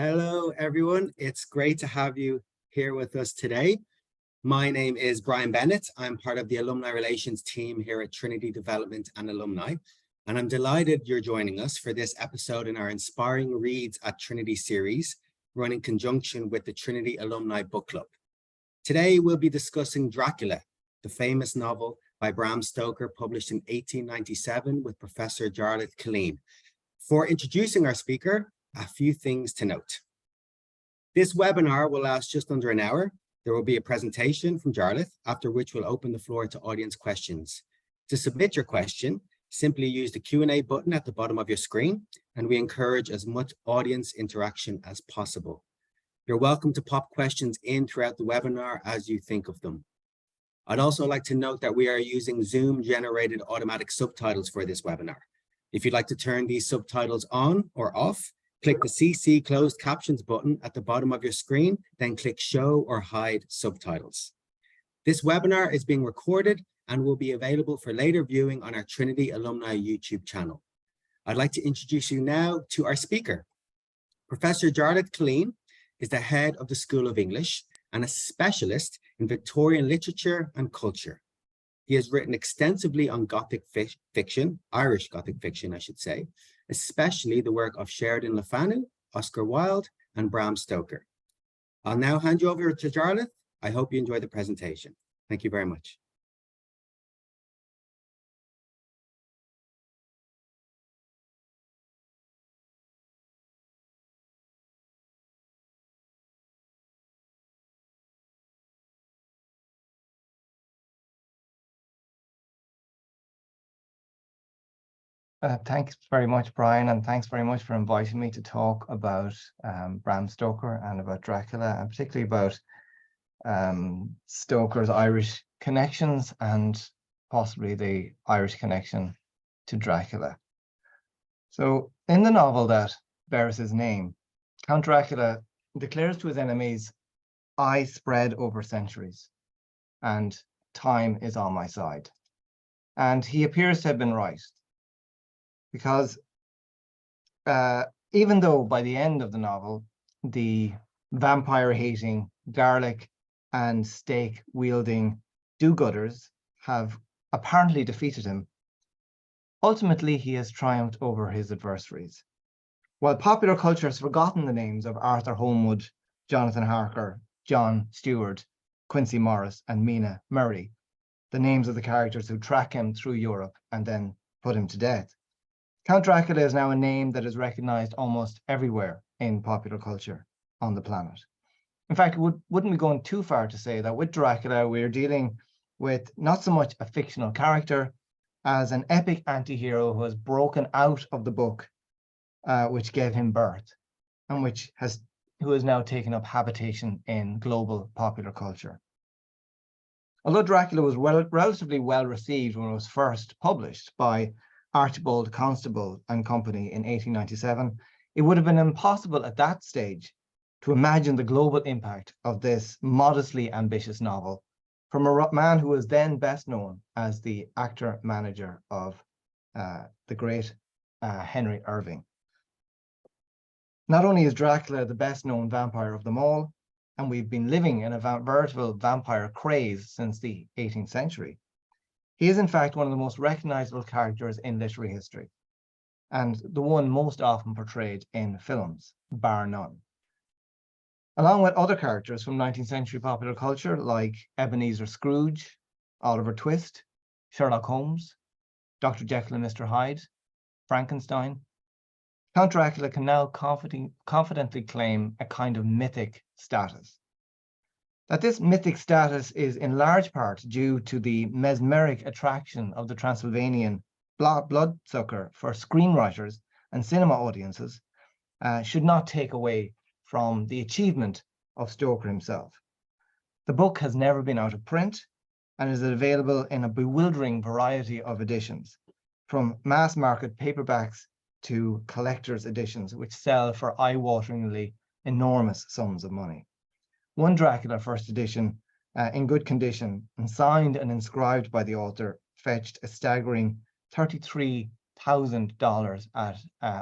Hello, everyone. It's great to have you here with us today. My name is Brian Bennett. I'm part of the Alumni Relations team here at Trinity Development and Alumni, and I'm delighted you're joining us for this episode in our Inspiring Reads at Trinity series, run in conjunction with the Trinity Alumni Book Club. Today, we'll be discussing Dracula, the famous novel by Bram Stoker, published in 1897 with Professor Jarlath Killeen. For introducing our speaker, a few things to note. This webinar will last just under an hour. There will be a presentation from Jarlath, after which we'll open the floor to audience questions. To submit your question, simply use the Q&A button at the bottom of your screen, and we encourage as much audience interaction as possible. You're welcome to pop questions in throughout the webinar as you think of them. I'd also like to note that we are using Zoom-generated automatic subtitles for this webinar. If you'd like to turn these subtitles on or off, click the CC Closed Captions button at the bottom of your screen, then click Show or Hide Subtitles. This webinar is being recorded and will be available for later viewing on our Trinity Alumni YouTube channel. I'd like to introduce you now to our speaker. Professor Jarlath Killeen is the head of the School of English and a specialist in Victorian literature and culture. He has written extensively on Gothic fiction, Irish Gothic fiction, I should say, especially the work of Sheridan Le Fanu, Oscar Wilde, and Bram Stoker. I'll now hand you over to Jarlath. I hope you enjoy the presentation. Thank you very much. Thanks very much, Brian, and thanks very much for inviting me to talk about Bram Stoker and about Dracula, and particularly about Stoker's Irish connections and possibly the Irish connection to Dracula. So in the novel that bears his name, Count Dracula declares to his enemies, "I spread over centuries, and time is on my side." And he appears to have been right. Because even though by the end of the novel, the vampire-hating, garlic and stake-wielding do-gooders have apparently defeated him, ultimately he has triumphed over his adversaries. While popular culture has forgotten the names of Arthur Holmwood, Jonathan Harker, John Stewart, Quincy Morris, and Mina Murray, the names of the characters who track him through Europe and then put him to death, Count Dracula is now a name that is recognized almost everywhere in popular culture on the planet. In fact, wouldn't be going too far to say that with Dracula, we're dealing with not so much a fictional character as an epic anti-hero who has broken out of the book which gave him birth and who has now taken up habitation in global popular culture. Although Dracula was relatively well received when it was first published by Archibald Constable and Company in 1897, it would have been impossible at that stage to imagine the global impact of this modestly ambitious novel from a man who was then best known as the actor-manager of the great Henry Irving. Not only is Dracula the best-known vampire of them all, and we've been living in a veritable vampire craze since the 18th century, he is, in fact, one of the most recognizable characters in literary history, and the one most often portrayed in films, bar none. Along with other characters from 19th century popular culture like Ebenezer Scrooge, Oliver Twist, Sherlock Holmes, Dr. Jekyll and Mr. Hyde, Frankenstein, Count Dracula can now confidently claim a kind of mythic status. That this mythic status is in large part due to the mesmeric attraction of the Transylvanian bloodsucker for screenwriters and cinema audiences should not take away from the achievement of Stoker himself. The book has never been out of print and is available in a bewildering variety of editions, from mass market paperbacks to collector's editions, which sell for eye-wateringly enormous sums of money. One Dracula first edition in good condition and signed and inscribed by the author fetched a staggering $33,000 at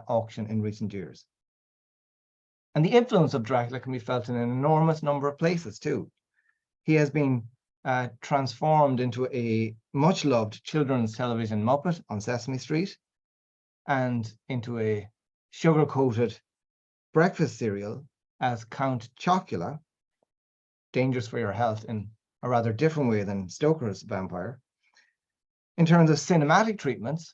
auction in recent years. And the influence of Dracula can be felt in an enormous number of places too. He has been transformed into a much-loved children's television Muppet on Sesame Street and into a sugar-coated breakfast cereal as Count Chocula, dangerous for your health in a rather different way than Stoker's vampire. In terms of cinematic treatments,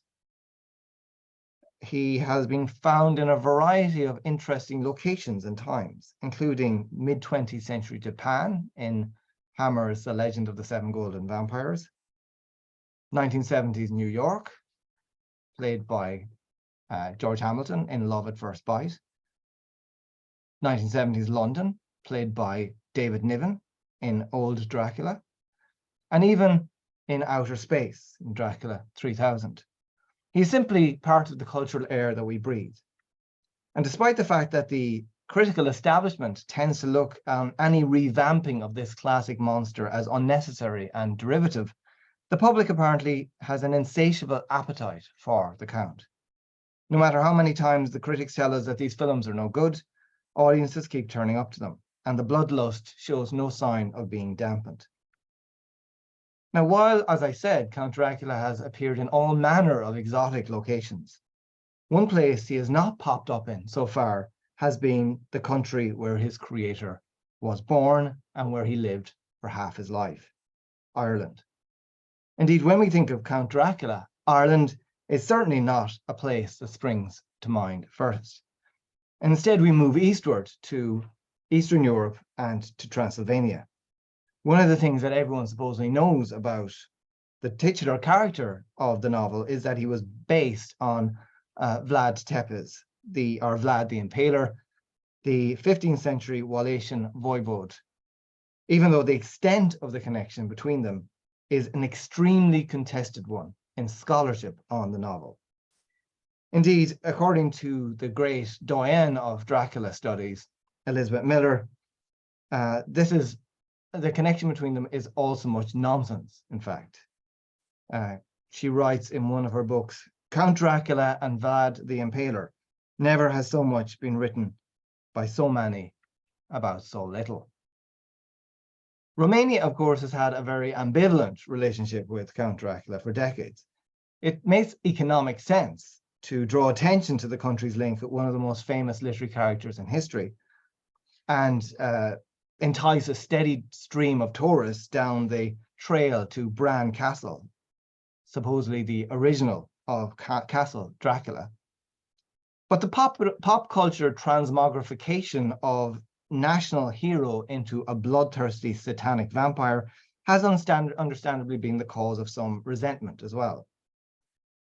he has been found in a variety of interesting locations and times, including mid-20th century Japan in Hammer's The Legend of the Seven Golden Vampires, 1970s New York, played by George Hamilton in Love at First Bite, 1970s London, played by David Niven in Old Dracula, and even in outer space in Dracula 3000. He's simply part of the cultural air that we breathe. And despite the fact that the critical establishment tends to look on any revamping of this classic monster as unnecessary and derivative, the public apparently has an insatiable appetite for the Count. No matter how many times the critics tell us that these films are no good, audiences keep turning up to them, and the bloodlust shows no sign of being dampened. Now, while, as I said, Count Dracula has appeared in all manner of exotic locations, one place he has not popped up in so far has been the country where his creator was born and where he lived for half his life, Ireland. Indeed, when we think of Count Dracula, Ireland is certainly not a place that springs to mind first. Instead, we move eastward to Eastern Europe and to Transylvania. One of the things that everyone supposedly knows about the titular character of the novel is that he was based on Vlad Tepes, Vlad the Impaler, the 15th century Wallachian voivode, even though the extent of the connection between them is an extremely contested one in scholarship on the novel. Indeed, according to the great doyen of Dracula studies, Elizabeth Miller, the connection between them is also much nonsense, in fact. She writes in one of her books, Count Dracula and Vlad the Impaler, never has so much been written by so many about so little. Romania, of course, has had a very ambivalent relationship with Count Dracula for decades. It makes economic sense to draw attention to the country's link with one of the most famous literary characters in history and entice a steady stream of tourists down the trail to Bran Castle, supposedly the original of Castle Dracula. But the pop culture transmogrification of national hero into a bloodthirsty satanic vampire has understandably been the cause of some resentment as well.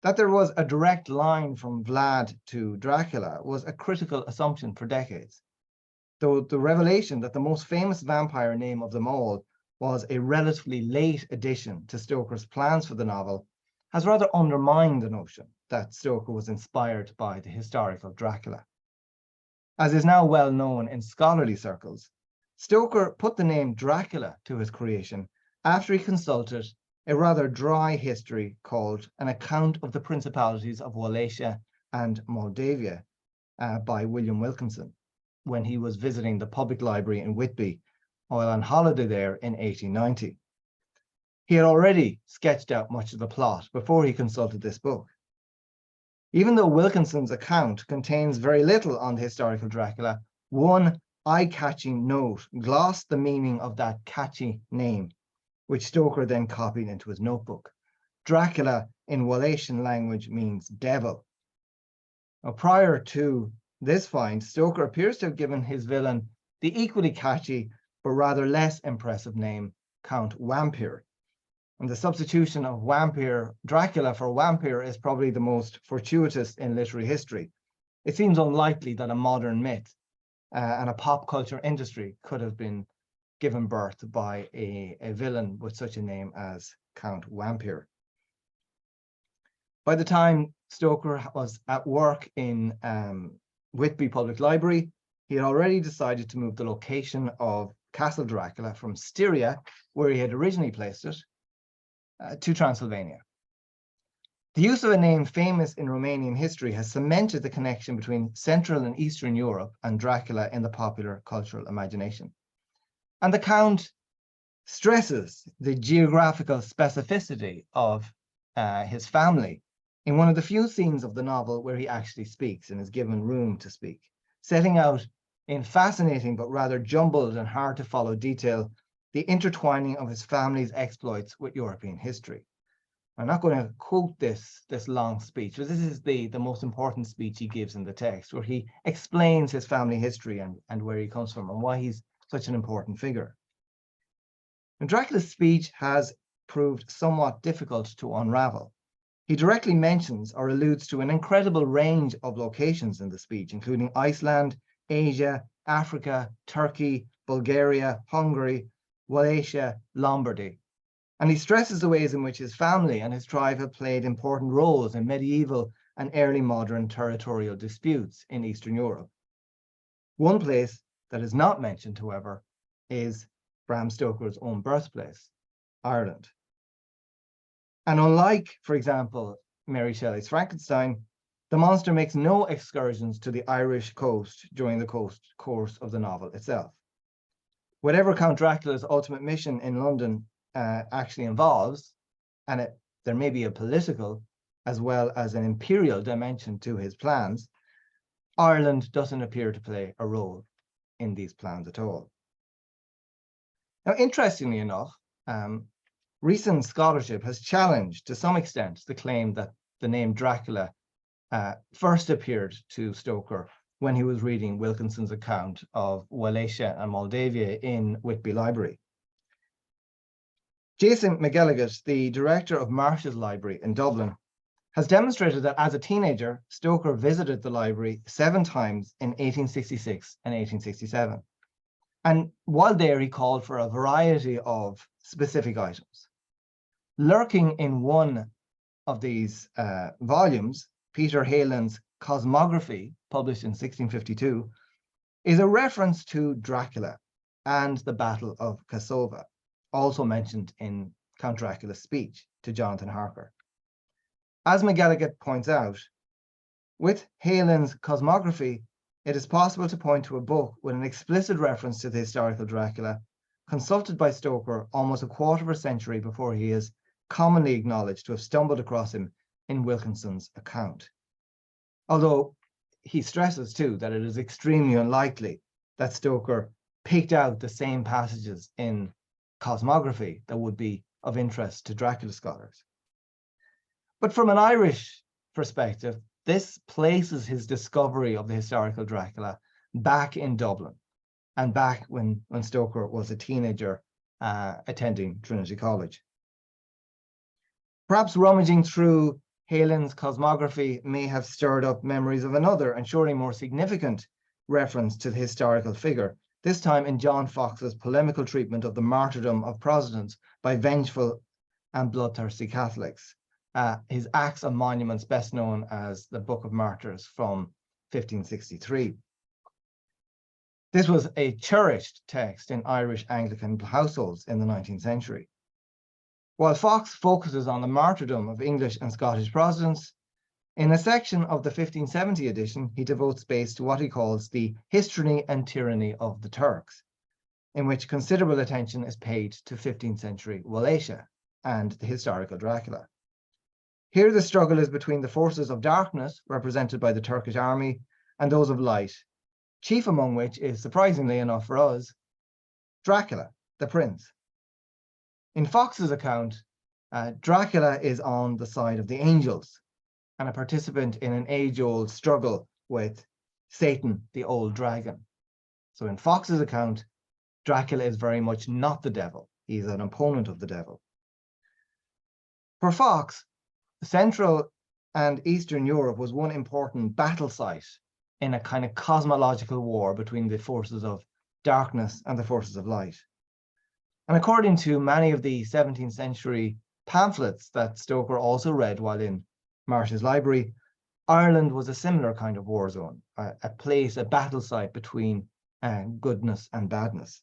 That there was a direct line from Vlad to Dracula was a critical assumption for decades, though the revelation that the most famous vampire name of them all was a relatively late addition to Stoker's plans for the novel has rather undermined the notion that Stoker was inspired by the historical Dracula. As is now well known in scholarly circles, Stoker put the name Dracula to his creation after he consulted a rather dry history called An Account of the Principalities of Wallachia and Moldavia by William Wilkinson, when he was visiting the public library in Whitby while on holiday there in 1890. He had already sketched out much of the plot before he consulted this book. Even though Wilkinson's account contains very little on the historical Dracula, one eye-catching note glossed the meaning of that catchy name, which Stoker then copied into his notebook. Dracula in Wallachian language means devil. Now, prior to this find, Stoker appears to have given his villain the equally catchy but rather less impressive name Count Wampir. And the substitution of Dracula for Wampir is probably the most fortuitous in literary history. It seems unlikely that a modern myth and a pop culture industry could have been given birth by a villain with such a name as Count Wampir. By the time Stoker was at work in Whitby Public Library, he had already decided to move the location of Castle Dracula from Styria, where he had originally placed it, to Transylvania. The use of a name famous in Romanian history has cemented the connection between Central and Eastern Europe and Dracula in the popular cultural imagination. And the Count stresses the geographical specificity of his family in one of the few scenes of the novel where he actually speaks and is given room to speak, setting out in fascinating but rather jumbled and hard to follow detail the intertwining of his family's exploits with European history. I'm not going to quote this long speech, but this is the most important speech he gives in the text, where he explains his family history and where he comes from and why he's such an important figure. And Dracula's speech has proved somewhat difficult to unravel. He directly mentions or alludes to an incredible range of locations in the speech, including Iceland, Asia, Africa, Turkey, Bulgaria, Hungary, Wallachia, Lombardy. And he stresses the ways in which his family and his tribe have played important roles in medieval and early modern territorial disputes in Eastern Europe. One place that is not mentioned, however, is Bram Stoker's own birthplace, Ireland. And unlike, for example, Mary Shelley's Frankenstein, the monster makes no excursions to the Irish coast during the course of the novel itself. Whatever Count Dracula's ultimate mission in London actually involves, and there may be a political as well as an imperial dimension to his plans, Ireland doesn't appear to play a role in these plans at all. Now, interestingly enough, recent scholarship has challenged to some extent the claim that the name Dracula first appeared to Stoker when he was reading Wilkinson's account of Wallachia and Moldavia in Whitby Library. Jason McElligott, the director of Marsh's Library in Dublin, has demonstrated that as a teenager, Stoker visited the library 7 times in 1866 and 1867. And while there, he called for a variety of specific items. Lurking in one of these volumes, Peter Heylyn's Cosmography, published in 1652, is a reference to Dracula and the Battle of Kasova, also mentioned in Count Dracula's speech to Jonathan Harker. As McElligott points out, with Heylyn's Cosmography, it is possible to point to a book with an explicit reference to the historical Dracula, consulted by Stoker almost a quarter of a century before he is commonly acknowledged to have stumbled across him in Wilkinson's account. Although he stresses too that it is extremely unlikely that Stoker picked out the same passages in Cosmography that would be of interest to Dracula scholars. But from an Irish perspective, this places his discovery of the historical Dracula back in Dublin and back when Stoker was a teenager attending Trinity College. Perhaps rummaging through Heylyn's Cosmography may have stirred up memories of another and surely more significant reference to the historical figure, this time in John Fox's polemical treatment of the martyrdom of Protestants by vengeful and bloodthirsty Catholics. His Acts and Monuments, best known as the Book of Martyrs from 1563. This was a cherished text in Irish Anglican households in the 19th century. While Fox focuses on the martyrdom of English and Scottish Protestants, in a section of the 1570 edition, he devotes space to what he calls the history and tyranny of the Turks, in which considerable attention is paid to 15th century Wallachia and the historical Dracula. Here the struggle is between the forces of darkness, represented by the Turkish army, and those of light, chief among which is, surprisingly enough for us, Dracula, the prince. In Fox's account, Dracula is on the side of the angels and a participant in an age-old struggle with Satan, the old dragon. So in Fox's account, Dracula is very much not the devil. He's an opponent of the devil. For Fox, Central and Eastern Europe was one important battle site in a kind of cosmological war between the forces of darkness and the forces of light. And according to many of the 17th century pamphlets that Stoker also read while in Marsh's Library, Ireland was a similar kind of war zone, a place, a battle site between goodness and badness.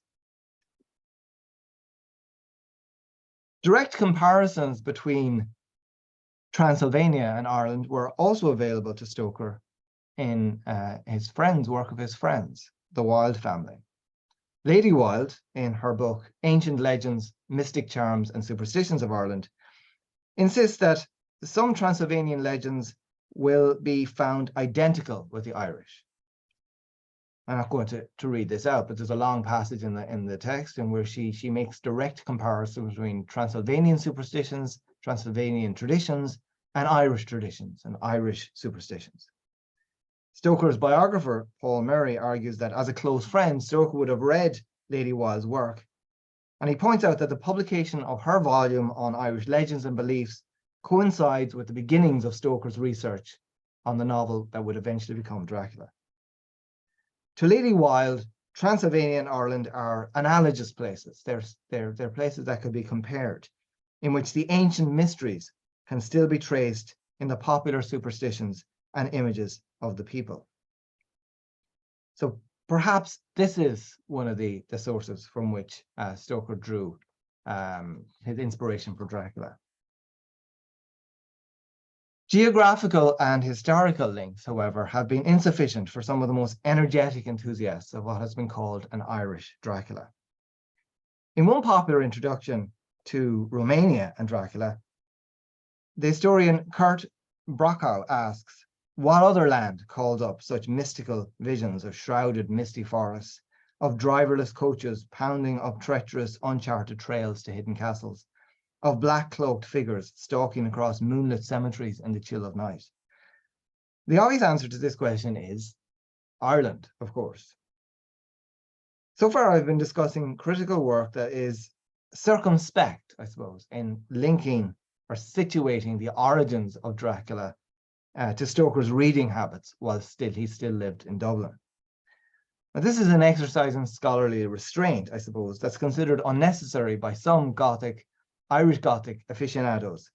Direct comparisons between Transylvania and Ireland were also available to Stoker in his friends, work of his friends, the Wilde family. Lady Wilde, in her book Ancient Legends, Mystic Charms and Superstitions of Ireland, insists that some Transylvanian legends will be found identical with the Irish. I'm not going to read this out, but there's a long passage in the text in where she makes direct comparisons between Transylvanian superstitions, Transylvanian traditions, and Irish traditions and Irish superstitions. Stoker's biographer, Paul Murray, argues that as a close friend, Stoker would have read Lady Wilde's work, and he points out that the publication of her volume on Irish legends and beliefs coincides with the beginnings of Stoker's research on the novel that would eventually become Dracula. To Lady Wilde, Transylvania and Ireland are analogous places. They're places that could be compared, in which the ancient mysteries can still be traced in the popular superstitions and images of the people. So perhaps this is one of the sources from which Stoker drew his inspiration for Dracula. Geographical and historical links, however, have been insufficient for some of the most energetic enthusiasts of what has been called an Irish Dracula. In one popular introduction to Romania and Dracula, the historian Kurt Brockau asks, what other land called up such mystical visions of shrouded misty forests, of driverless coaches pounding up treacherous uncharted trails to hidden castles, of black-cloaked figures stalking across moonlit cemeteries in the chill of night? The obvious answer to this question is Ireland, of course. So far, I've been discussing critical work that is circumspect, I suppose, in linking or situating the origins of Dracula to Stoker's reading habits while he still lived in Dublin. Now, this is an exercise in scholarly restraint, I suppose, that's considered unnecessary by some Irish Gothic aficionados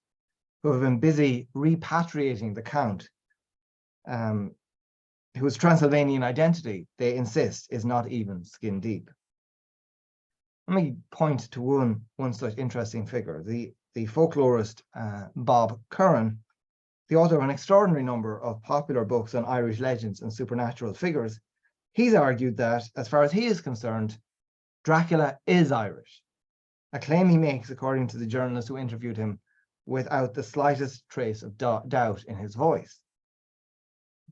who have been busy repatriating the Count, whose Transylvanian identity, they insist, is not even skin deep. Let me point to one such interesting figure, the folklorist Bob Curran, the author of an extraordinary number of popular books on Irish legends and supernatural figures. He's argued that, as far as he is concerned, Dracula is Irish, a claim he makes, according to the journalist who interviewed him, without the slightest trace of doubt in his voice.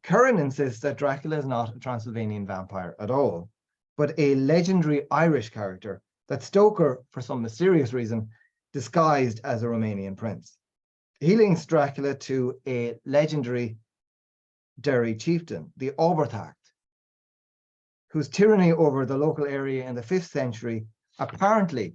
Curran insists that Dracula is not a Transylvanian vampire at all, but a legendary Irish character that Stoker, for some mysterious reason, disguised as a Romanian prince. He links Dracula to a legendary Derry chieftain, the Oberthacht, whose tyranny over the local area in the 5th century apparently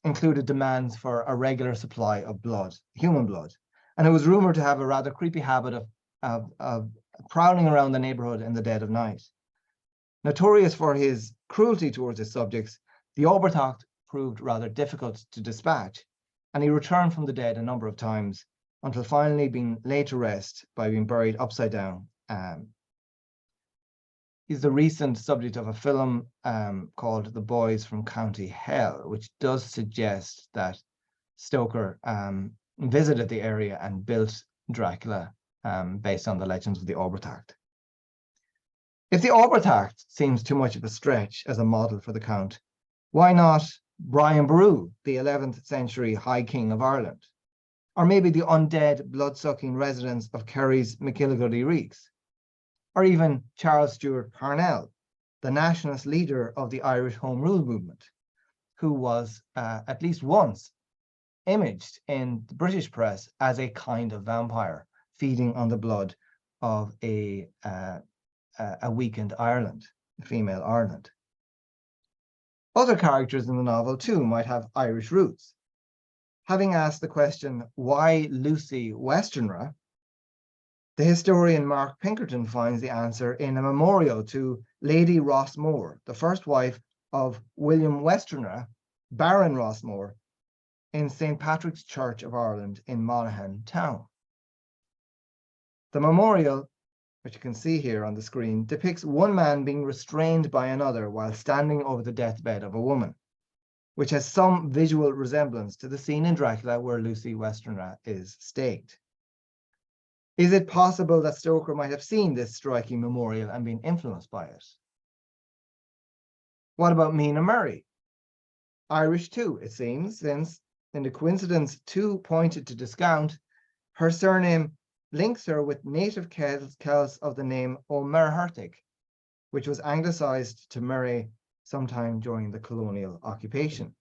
included demands for a regular supply of blood, human blood, and it was rumored to have a rather creepy habit of prowling around the neighborhood in the dead of night. Notorious for his cruelty towards his subjects, the Oberthacht proved rather difficult to dispatch, and he returned from the dead a number of times until finally being laid to rest by being buried upside down. He's the recent subject of a film called The Boys from County Hell, which does suggest that Stoker visited the area and built Dracula based on the legends of the Oberthacht. If the Oberthacht seems too much of a stretch as a model for the Count, why not Brian Boru, the 11th century High King of Ireland? Or maybe the undead, blood-sucking residents of Kerry's McGillicuddy Reeks? Or even Charles Stewart Parnell, the nationalist leader of the Irish Home Rule movement, who was at least once imaged in the British press as a kind of vampire feeding on the blood of a weakened Ireland, female Ireland. Other characters in the novel too might have Irish roots. Having asked the question, why Lucy Westenra, the historian Mark Pinkerton finds the answer in a memorial to Lady Rossmore, the first wife of William Westenra, Baron Rossmore, in St. Patrick's Church of Ireland in Monaghan Town. The memorial, which you can see here on the screen, depicts one man being restrained by another while standing over the deathbed of a woman. which has some visual resemblance to the scene in Dracula where Lucy Westenra is staked. Is it possible that Stoker might have seen this striking memorial and been influenced by it? What about Mina Murray? Irish too, it seems, since in the coincidence too pointed to discount, her surname links her with native Celts of the name O'Merhertig, which was anglicised to Murray sometime during the colonial occupation.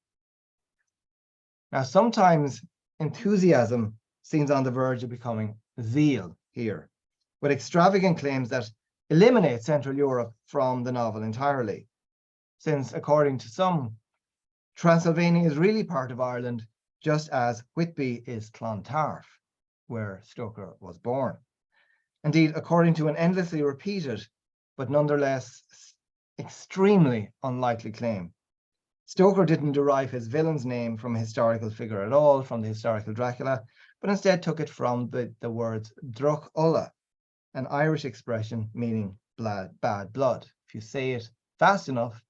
Now, sometimes enthusiasm seems on the verge of becoming zeal here, with extravagant claims that eliminate Central Europe from the novel entirely, since, according to some, Transylvania is really part of Ireland, just as Whitby is Clontarf, where Stoker was born. Indeed, according to an endlessly repeated, but nonetheless extremely unlikely claim, Stoker didn't derive his villain's name from a historical figure at all, from the historical Dracula, but instead took it from the words Dracula, an Irish expression meaning bad blood. If you say it fast enough,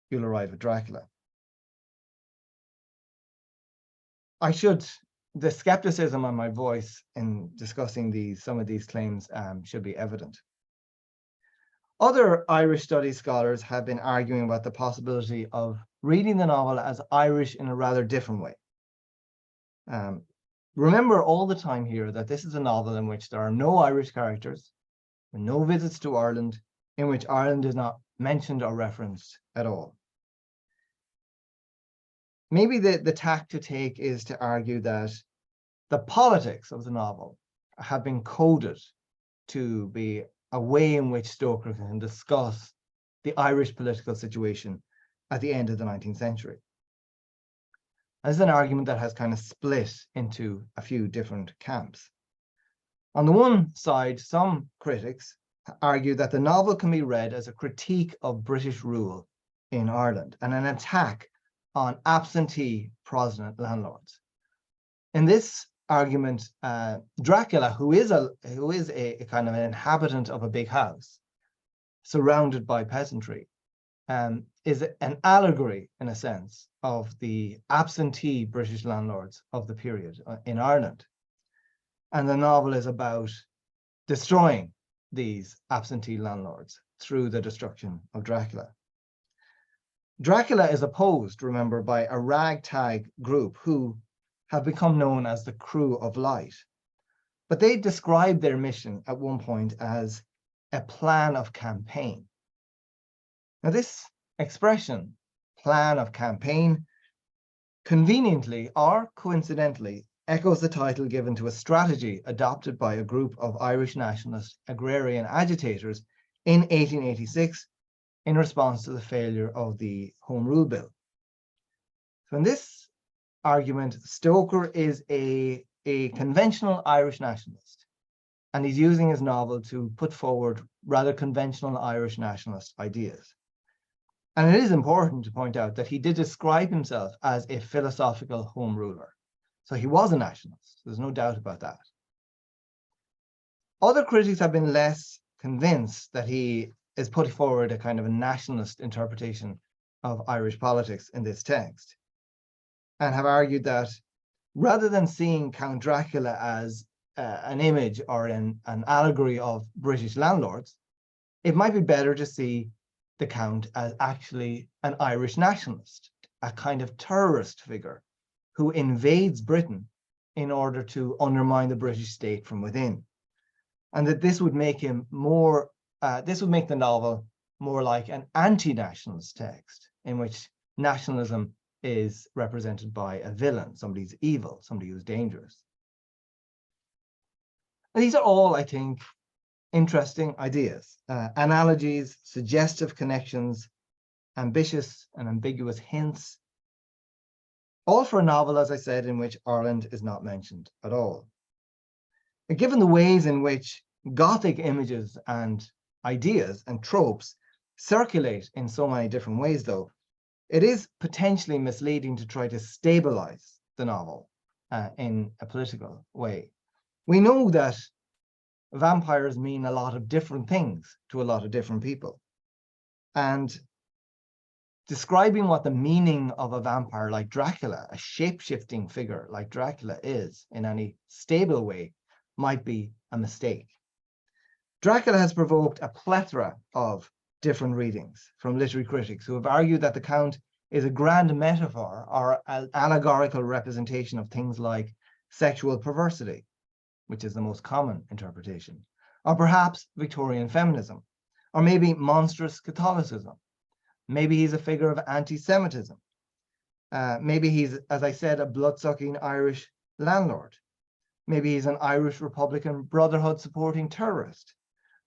you'll arrive at Dracula. The skepticism on my voice in discussing some of these claims should be evident. Other Irish studies scholars have been arguing about the possibility of reading the novel as Irish in a rather different way. Remember all the time here that this is a novel in which there are no Irish characters, and no visits to Ireland, in which Ireland is not mentioned or referenced at all. Maybe the tack to take is to argue that the politics of the novel have been coded to be a way in which Stoker can discuss the Irish political situation at the end of the 19th century. This is an argument that has kind of split into a few different camps. On the one side, some critics argue that the novel can be read as a critique of British rule in Ireland and an attack on absentee Protestant landlords. In this argument, Dracula, who is a kind of an inhabitant of a big house surrounded by peasantry, is an allegory, in a sense, of the absentee British landlords of the period in Ireland. And the novel is about destroying these absentee landlords through the destruction of Dracula. Dracula is opposed, remember, by a ragtag group who have become known as the Crew of Light. But they describe their mission at one point as a plan of campaign. Now, this expression, plan of campaign, conveniently or coincidentally echoes the title given to a strategy adopted by a group of Irish nationalist agrarian agitators in 1886 in response to the failure of the Home Rule Bill. So in this argument, Stoker is a conventional Irish nationalist, and he's using his novel to put forward rather conventional Irish nationalist ideas. And it is important to point out that he did describe himself as a philosophical home ruler. So he was a nationalist. There's no doubt about that. Other critics have been less convinced that he is putting forward a kind of a nationalist interpretation of Irish politics in this text, and have argued that rather than seeing Count Dracula as an image or an allegory of British landlords, it might be better to see the Count as actually an Irish nationalist, a kind of terrorist figure who invades Britain in order to undermine the British state from within. And that this would make him more, this would make the novel more like an anti-nationalist text in which nationalism is represented by a villain, somebody who's evil, somebody who's dangerous. And these are all, I think, interesting ideas, analogies, suggestive connections, ambitious and ambiguous hints, all for a novel, as I said, in which Ireland is not mentioned at all. And given the ways in which Gothic images and ideas and tropes circulate in so many different ways, though, it is potentially misleading to try to stabilize the novel in a political way. We know that vampires mean a lot of different things to a lot of different people. And describing what the meaning of a vampire like Dracula, a shape-shifting figure like Dracula is in any stable way, might be a mistake. Dracula has provoked a plethora of different readings from literary critics who have argued that the Count is a grand metaphor or an allegorical representation of things like sexual perversity, which is the most common interpretation, or perhaps Victorian feminism, or maybe monstrous Catholicism. Maybe he's a figure of anti-Semitism. Maybe he's, as I said, a blood-sucking Irish landlord. Maybe he's an Irish Republican Brotherhood supporting terrorist,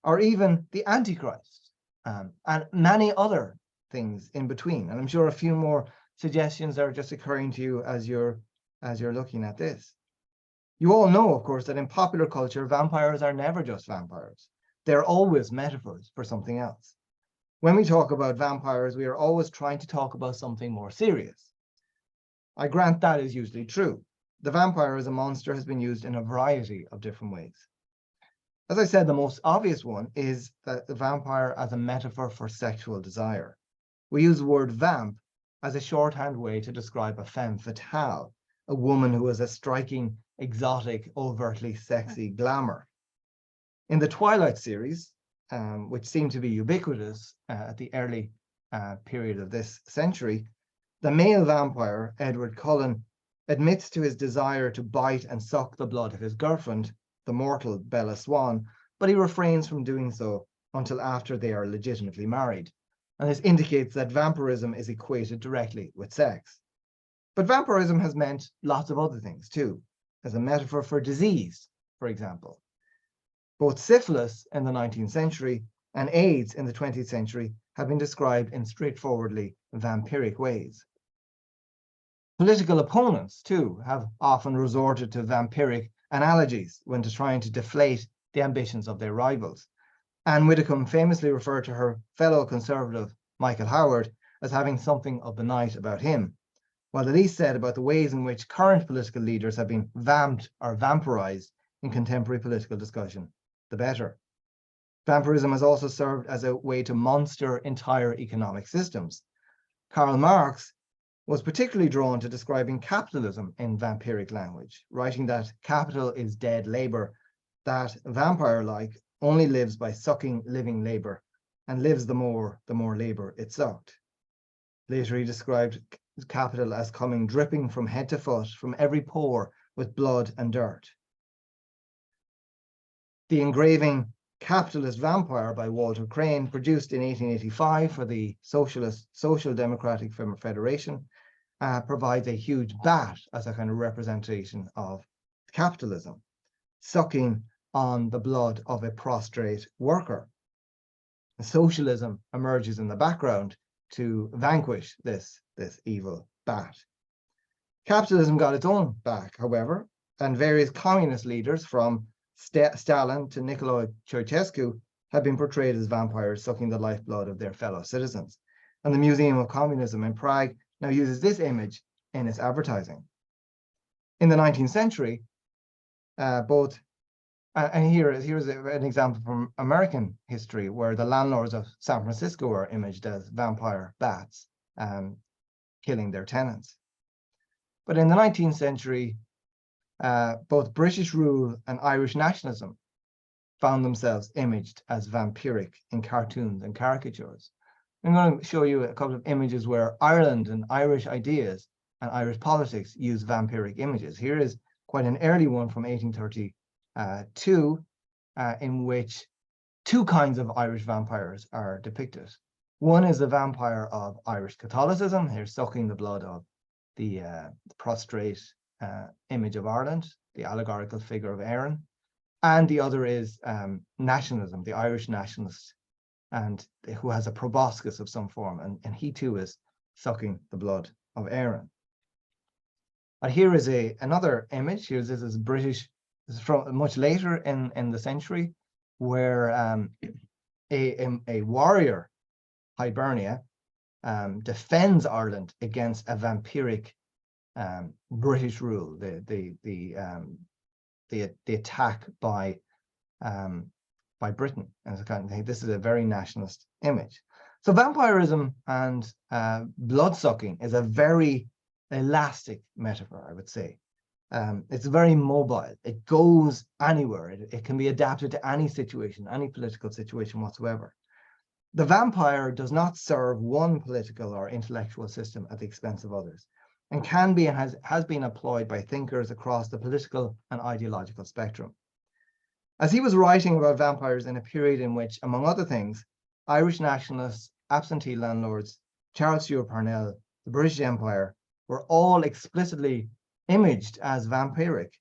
or even the Antichrist, and many other things in between. And I'm sure a few more suggestions are just occurring to you as you're looking at this. You all know, of course, that in popular culture, vampires are never just vampires. They're always metaphors for something else. When we talk about vampires, we are always trying to talk about something more serious. I grant that is usually true. The vampire as a monster has been used in a variety of different ways. As I said, the most obvious one is that the vampire as a metaphor for sexual desire. We use the word vamp as a shorthand way to describe a femme fatale, a woman who has a striking, exotic, overtly sexy glamour. In the Twilight series, which seemed to be ubiquitous at the early period of this century, the male vampire, Edward Cullen, admits to his desire to bite and suck the blood of his girlfriend, the mortal Bella Swan, but he refrains from doing so until after they are legitimately married. And this indicates that vampirism is equated directly with sex. But vampirism has meant lots of other things too, as a metaphor for disease, for example. Both syphilis in the 19th century and AIDS in the 20th century have been described in straightforwardly vampiric ways. Political opponents, too, have often resorted to vampiric analogies when trying to deflate the ambitions of their rivals. Anne Widdecombe famously referred to her fellow conservative, Michael Howard, as having something of the night about him, while the least said about the ways in which current political leaders have been vamped or vampirized in contemporary political discussion, the better. Vampirism has also served as a way to monster entire economic systems. Karl Marx was particularly drawn to describing capitalism in vampiric language, writing that capital is dead labor, that vampire-like only lives by sucking living labor, and lives the more labor it sucked. Later he described capital as coming dripping from head to foot, from every pore with blood and dirt. The engraving Capitalist Vampire by Walter Crane, produced in 1885 for the Social Democratic Federation, provides a huge bat as a kind of representation of capitalism, sucking on the blood of a prostrate worker. Socialism emerges in the background to vanquish this evil bat. Capitalism got its own back, however, and various communist leaders from Stalin to Nicolae Ceausescu have been portrayed as vampires sucking the lifeblood of their fellow citizens. And the Museum of Communism in Prague now uses this image in its advertising. In the 19th century, and here's an example from American history where the landlords of San Francisco are imaged as vampire bats, killing their tenants. But in the 19th century, both British rule and Irish nationalism found themselves imaged as vampiric in cartoons and caricatures. I'm going to show you a couple of images where Ireland and Irish ideas and Irish politics use vampiric images. Here is quite an early one from 1832, in which two kinds of Irish vampires are depicted. One is the vampire of Irish Catholicism, here sucking the blood of the prostrate image of Ireland, the allegorical figure of Aaron, and the other is nationalism, the Irish nationalist, and who has a proboscis of some form, and he too is sucking the blood of Aaron. But here is another image. This is British. This is from much later in the century, where a warrior, Hibernia, defends Ireland against a vampiric British rule, the attack by Britain. And this is a very nationalist image. So vampirism and blood-sucking is a very elastic metaphor, I would say. It's very mobile. It goes anywhere. It can be adapted to any situation, any political situation whatsoever. The vampire does not serve one political or intellectual system at the expense of others, and can be and has been employed by thinkers across the political and ideological spectrum. As he was writing about vampires in a period in which, among other things, Irish nationalists, absentee landlords, Charles Stewart Parnell, the British Empire, were all explicitly imaged as vampiric,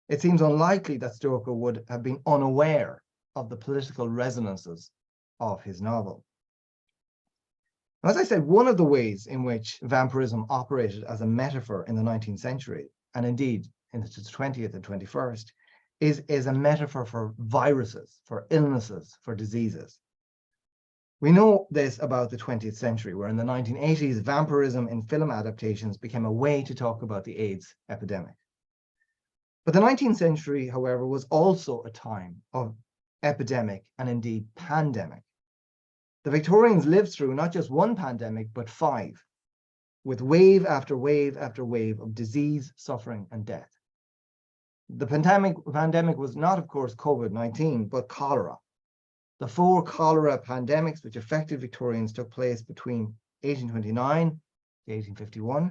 it seems unlikely that Stoker would have been unaware of the political resonances of his novel. As I said, one of the ways in which vampirism operated as a metaphor in the 19th century, and indeed into the 20th and 21st, is a metaphor for viruses, for illnesses, for diseases. We know this about the 20th century, where in the 1980s, vampirism in film adaptations became a way to talk about the AIDS epidemic. But the 19th century, however, was also a time of epidemic and indeed pandemic. The Victorians lived through not just one pandemic, but 5, with wave after wave after wave of disease, suffering, and death. The pandemic was not, of course, COVID-19, but cholera. The 4 cholera pandemics which affected Victorians took place between 1829 to 1851,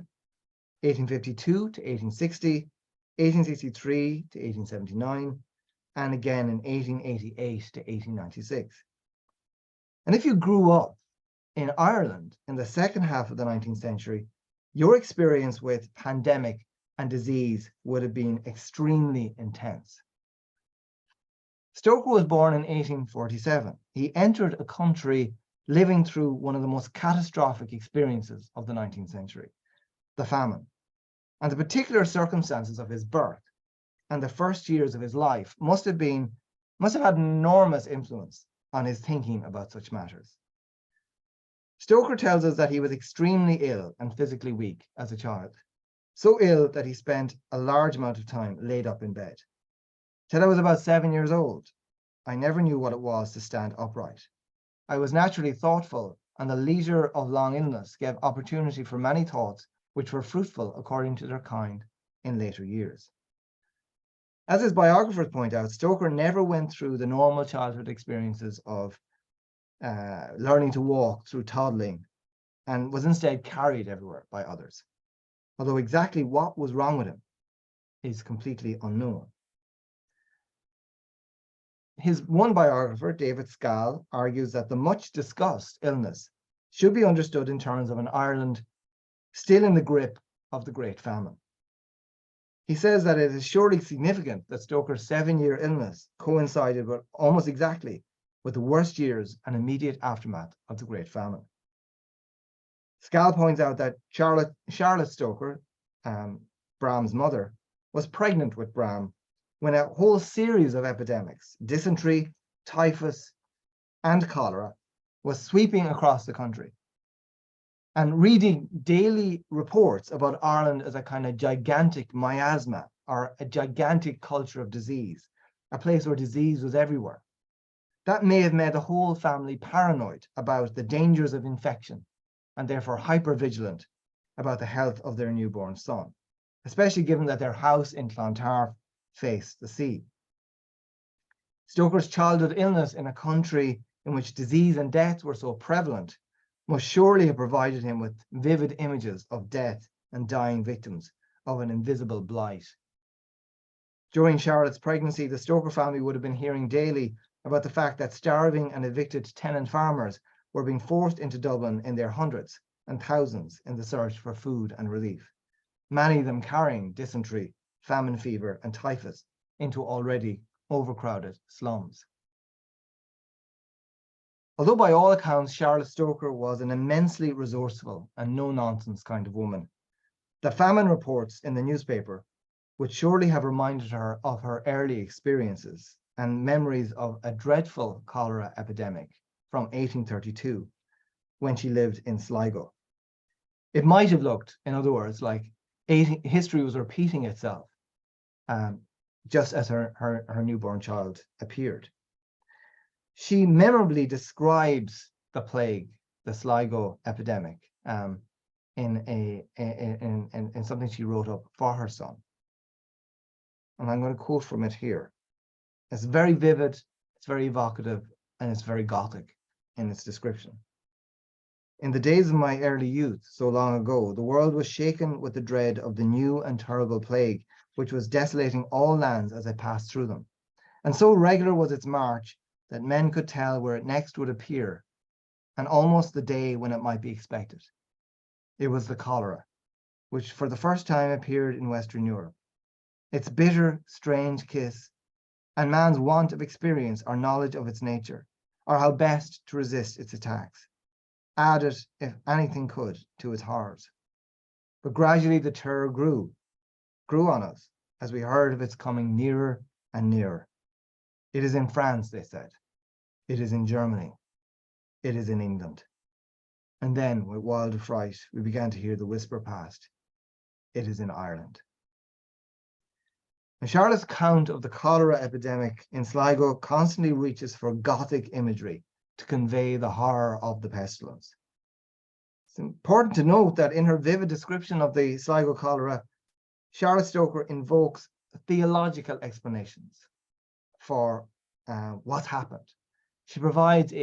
1852 to 1860, 1863 to 1879, and again in 1888 to 1896. And if you grew up in Ireland in the second half of the 19th century, your experience with pandemic and disease would have been extremely intense. Stoker was born in 1847. He entered a country living through one of the most catastrophic experiences of the 19th century, the famine. And the particular circumstances of his birth and the first years of his life must have had enormous influence on his thinking about such matters. Stoker tells us that he was extremely ill and physically weak as a child, so ill that he spent a large amount of time laid up in bed. Till I was about 7 years old, I never knew what it was to stand upright. I was naturally thoughtful, and the leisure of long illness gave opportunity for many thoughts which were fruitful according to their kind in later years. As his biographers point out, Stoker never went through the normal childhood experiences of learning to walk through toddling, and was instead carried everywhere by others. Although exactly what was wrong with him is completely unknown. His one biographer, David Scal, argues that the much discussed illness should be understood in terms of an Ireland still in the grip of the Great Famine. He says that it is surely significant that Stoker's 7-year illness coincided with almost exactly with the worst years and immediate aftermath of the Great Famine. Scal points out that Charlotte Stoker, Bram's mother, was pregnant with Bram when a whole series of epidemics, dysentery, typhus, and cholera, was sweeping across the country. And reading daily reports about Ireland as a kind of gigantic miasma, or a gigantic culture of disease, a place where disease was everywhere, that may have made the whole family paranoid about the dangers of infection, and therefore hyper-vigilant about the health of their newborn son, especially given that their house in Clontarf faced the sea. Stoker's childhood illness in a country in which disease and death were so prevalent must surely have provided him with vivid images of death and dying victims of an invisible blight. During Charlotte's pregnancy, the Stoker family would have been hearing daily about the fact that starving and evicted tenant farmers were being forced into Dublin in their hundreds and thousands in the search for food and relief, many of them carrying dysentery, famine fever, and typhus into already overcrowded slums. Although by all accounts Charlotte Stoker was an immensely resourceful and no-nonsense kind of woman, the famine reports in the newspaper would surely have reminded her of her early experiences and memories of a dreadful cholera epidemic from 1832, when she lived in Sligo. It might have looked, in other words, like history was repeating itself, just as her newborn child appeared. She memorably describes the plague the Sligo epidemic in something she wrote up for her son. And I'm going to quote from it here. It's very vivid, it's very evocative, and it's very Gothic in its description. In the days of my early youth, so long ago, the world was shaken with the dread of the new and terrible plague, which was desolating all lands as I passed through them. And so regular was its march that men could tell where it next would appear, and almost the day when it might be expected. It was the cholera, which for the first time appeared in Western Europe. Its bitter, strange kiss, and man's want of experience or knowledge of its nature, or how best to resist its attacks, added, if anything could, to its horrors. But gradually the terror grew on us as we heard of its coming nearer and nearer. It is in France, they said. It is in Germany. It is in England. And then, with wild affright, we began to hear the whisper past. It is in Ireland. And Charlotte's account of the cholera epidemic in Sligo constantly reaches for Gothic imagery to convey the horror of the pestilence. It's important to note that in her vivid description of the Sligo cholera, Charlotte Stoker invokes theological explanations for what's happened. She provides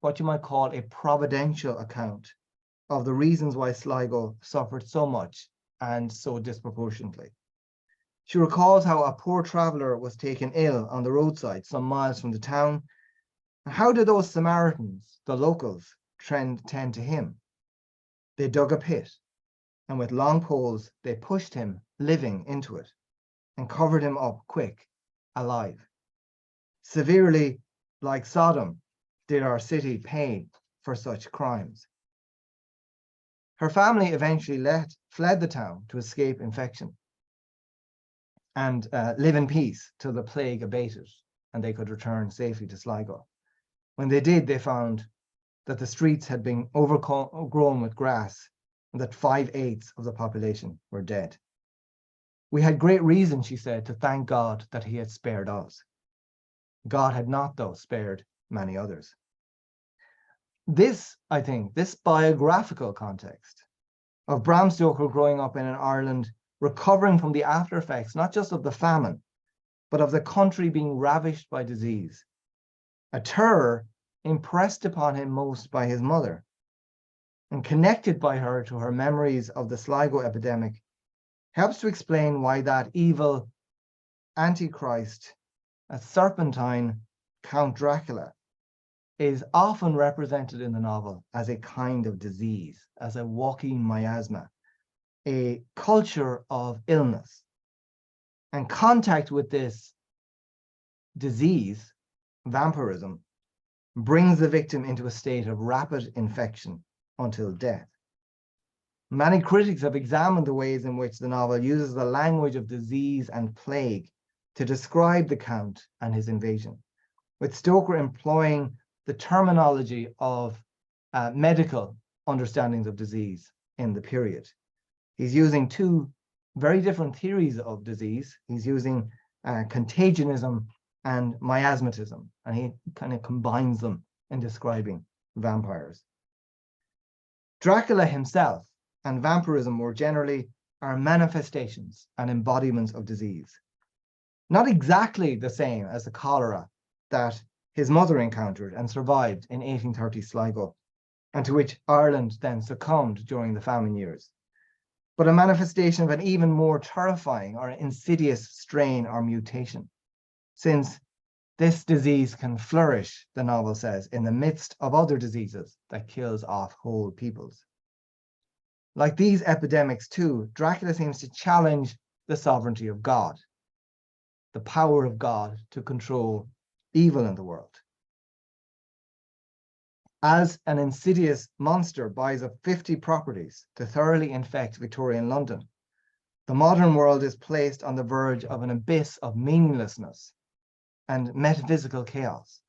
what you might call a providential account of the reasons why Sligo suffered so much and so disproportionately. She recalls how a poor traveller was taken ill on the roadside some miles from the town. How did those Samaritans, the locals, tend to him? They dug a pit, and with long poles they pushed him living into it and covered him up quick, alive. Severely, like Sodom, did our city pay for such crimes. Her family eventually fled the town to escape infection and live in peace till the plague abated and they could return safely to Sligo. When they did, they found that the streets had been overgrown with grass and that 5/8 of the population were dead. We had great reason, she said, to thank God that he had spared us. God had not, though, spared many others. This, I think, this biographical context of Bram Stoker growing up in an Ireland recovering from the after effects, not just of the famine, but of the country being ravished by disease, a terror impressed upon him most by his mother and connected by her to her memories of the Sligo epidemic, helps to explain why that evil Antichrist, a serpentine Count Dracula, is often represented in the novel as a kind of disease, as a walking miasma, a culture of illness. And contact with this disease, vampirism, brings the victim into a state of rapid infection until death. Many critics have examined the ways in which the novel uses the language of disease and plague to describe the Count and his invasion, with Stoker employing the terminology of medical understandings of disease in the period. He's using two very different theories of disease. He's using contagionism and miasmatism, and he kind of combines them in describing vampires. Dracula himself and vampirism more generally are manifestations and embodiments of disease. Not exactly the same as the cholera that his mother encountered and survived in 1830 Sligo, and to which Ireland then succumbed during the famine years, but a manifestation of an even more terrifying or insidious strain or mutation, since this disease can flourish, the novel says, in the midst of other diseases that kills off whole peoples. Like these epidemics too, Dracula seems to challenge the sovereignty of God, the power of God to control evil in the world. As an insidious monster buys up 50 properties to thoroughly infect Victorian London, the modern world is placed on the verge of an abyss of meaninglessness and metaphysical chaos.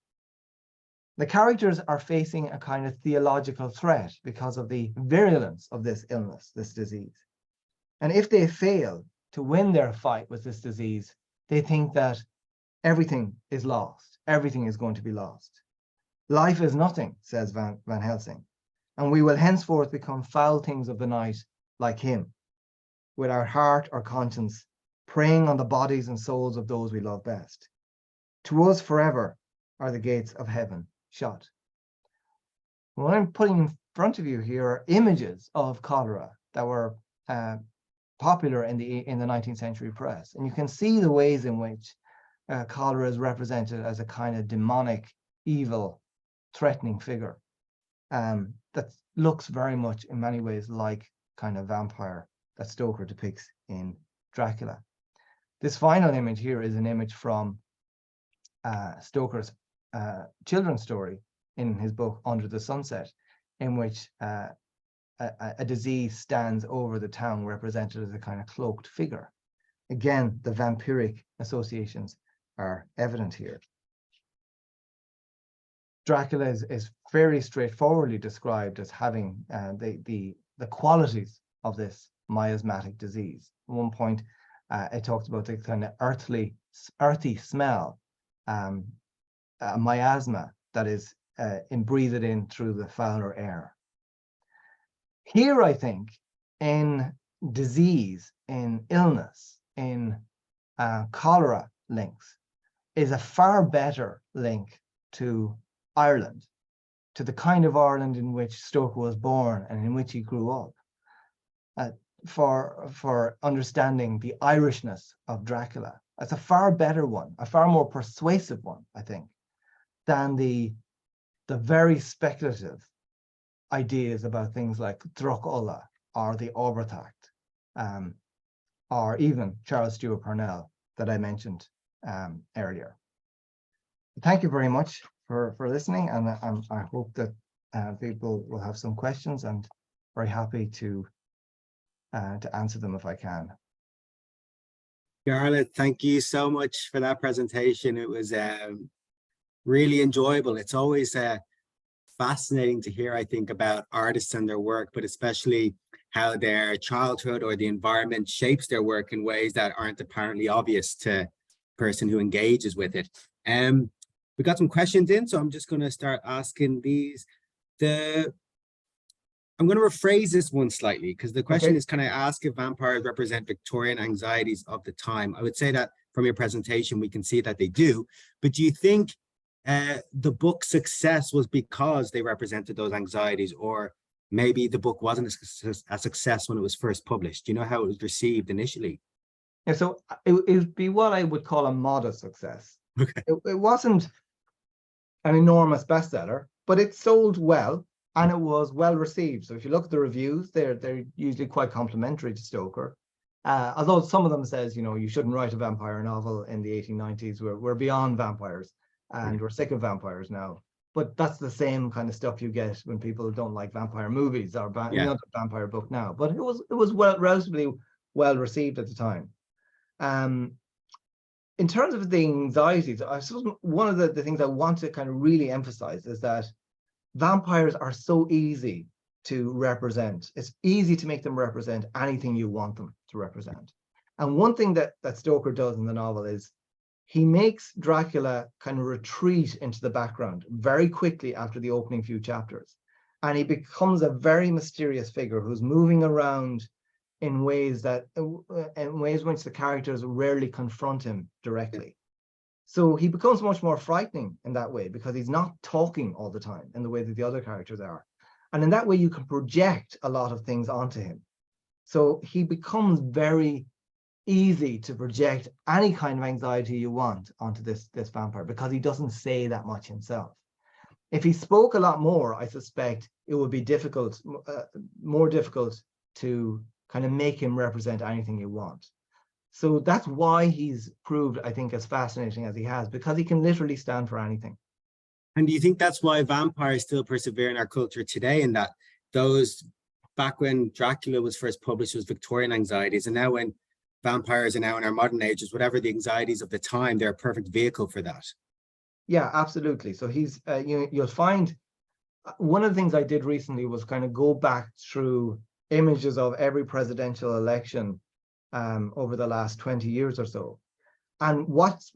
The characters are facing a kind of theological threat because of the virulence of this illness, this disease. And if they fail to win their fight with this disease, they think that everything is lost. Everything is going to be lost. Life is nothing, says Van Helsing. and we will henceforth become foul things of the night like him, with our heart or conscience preying on the bodies and souls of those we love best. To us forever are the gates of heaven shut. What I'm putting in front of you here are images of cholera that were popular in the 19th century press, and you can see the ways in which cholera is represented as a kind of demonic, evil, threatening figure that looks very much in many ways like kind of vampire that Stoker depicts in Dracula. This final image here is an image from Stoker's children's story in his book Under the Sunset, in which a disease stands over the town represented as a kind of cloaked figure. Again, the vampiric associations are evident here. Dracula is very straightforwardly described as having the qualities of this miasmatic disease. At one point, it talks about the kind of earthy smell, a miasma that is breathed in through the fouler air. Here, I think, in disease, in illness, in cholera links, is a far better link to Ireland, to the kind of Ireland in which Stoker was born and in which he grew up, for understanding the Irishness of Dracula. It's a far better one, a far more persuasive one, I think, than the very speculative ideas about things like Dracula or the Oberthacht, or even Charles Stewart Parnell that I mentioned earlier. Thank you very much for listening, and I hope that people will have some questions, and very happy to answer them if I can. Jarlath, thank you so much for that presentation. It was really enjoyable. It's always fascinating to hear, I think, about artists and their work, but especially how their childhood or the environment shapes their work in ways that aren't apparently obvious to the person who engages with it. We got some questions in, so I'm just going to start asking these. I'm going to rephrase this one slightly, because the question is, can I ask if vampires represent Victorian anxieties of the time? I would say that from your presentation, we can see that they do, but do you think the book's success was because they represented those anxieties, or maybe the book wasn't a success when it was first published? Do you know how it was received initially? Yeah, so it would be what I would call a modest success. Okay. It wasn't an enormous bestseller, but it sold well and it was well received. So if you look at the reviews, they're usually quite complimentary to Stoker. Although some of them says, you know, you shouldn't write a vampire novel in the 1890s. We're beyond vampires and we're sick of vampires now. But that's the same kind of stuff you get when people don't like vampire movies or another vampire book now. But it was relatively well received at the time. In terms of the anxieties, I suppose one of the things I want to kind of really emphasize is that vampires are so easy to represent. It's easy to make them represent anything you want them to represent. And one thing that Stoker does in the novel is he makes Dracula kind of retreat into the background very quickly after the opening few chapters. And he becomes a very mysterious figure who's moving around in ways in which the characters rarely confront him directly. So he becomes much more frightening in that way, because he's not talking all the time in the way that the other characters are. And in that way, you can project a lot of things onto him. So he becomes very easy to project any kind of anxiety you want onto this vampire, because he doesn't say that much himself. If he spoke a lot more, I suspect it would be more difficult to kind of make him represent anything you want. So that's why he's proved, I think, as fascinating as he has, because he can literally stand for anything. And do you think that's why vampires still persevere in our culture today, and that those, back when Dracula was first published, was Victorian anxieties, and now when vampires are now in our modern ages, whatever the anxieties of the time, they're a perfect vehicle for that? Yeah, absolutely. So he's, you'll find, one of the things I did recently was kind of go back through images of every presidential election over the last 20 years or so. And what's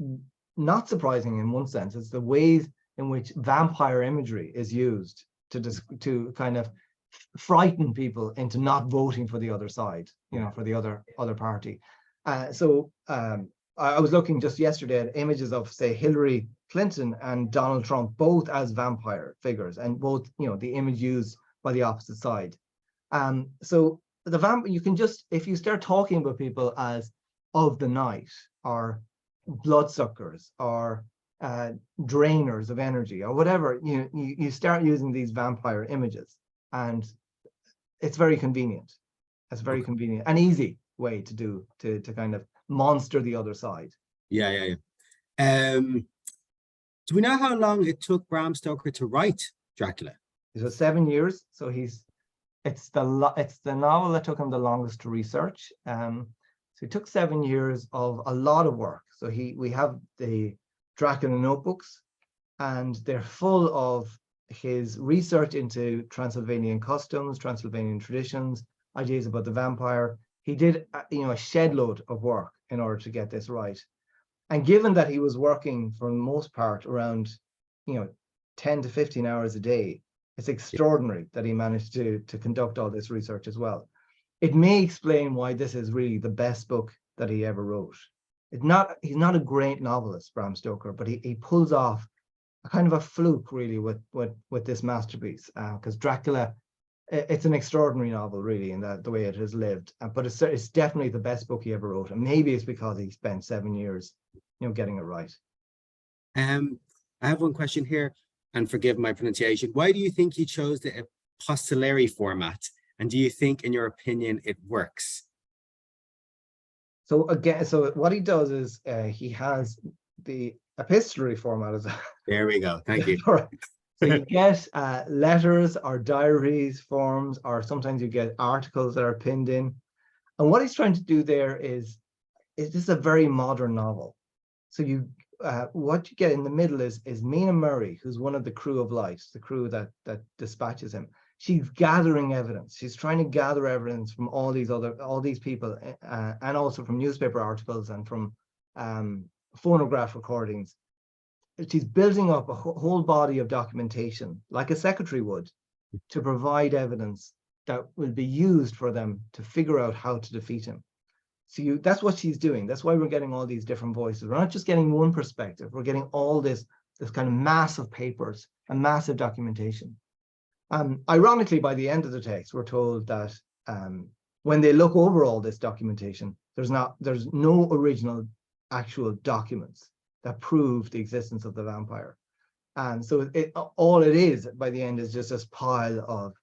not surprising in one sense is the ways in which vampire imagery is used to kind of frighten people into not voting for the other side, for the other party. I was looking just yesterday at images of, say, Hillary Clinton and Donald Trump, both as vampire figures, and both, the image used by the opposite side. So the you can just, if you start talking about people as of the night, or bloodsuckers, or drainers of energy, or whatever, you start using these vampire images, and it's very convenient. It's very convenient and easy way to kind of monster the other side. Yeah. Do we know how long it took Bram Stoker to write Dracula? It was 7 years. So it's the novel that took him the longest to research. So it took 7 years of a lot of work. So we have the Dracula notebooks, and they're full of his research into Transylvanian customs, Transylvanian traditions, ideas about the vampire. He did, a shed load of work in order to get this right. And given that he was working for the most part around, 10 to 15 hours a day, it's extraordinary that he managed to conduct all this research as well. It may explain why this is really the best book that he ever wrote. He's not a great novelist, Bram Stoker, but he pulls off a kind of a fluke really with this masterpiece, because Dracula, it's an extraordinary novel really in the way it has lived, but it's definitely the best book he ever wrote, and maybe it's because he spent 7 years getting it right. I have one question here, and forgive my pronunciation. Why do you think he chose the epistolary format, and do you think, in your opinion, it works? So again, what he does is he has the epistolary format as there we go. Thank you. So you get letters or diaries forms, or sometimes you get articles that are pinned in. And what he's trying to do there is this is a very modern novel. So what you get in the middle is Mina Murray, who's one of the crew of Light, the crew that dispatches him. She's gathering evidence. She's trying to gather evidence from all these people, and also from newspaper articles and from phonograph recordings. She's building up a whole body of documentation, like a secretary would, to provide evidence that will be used for them to figure out how to defeat him. So that's what she's doing. That's why we're getting all these different voices. We're not just getting one perspective. We're getting all this kind of massive papers and massive documentation. Ironically, by the end of the text, we're told that when they look over all this documentation, there's no original actual documents that prove the existence of the vampire. And so all it is by the end is just this pile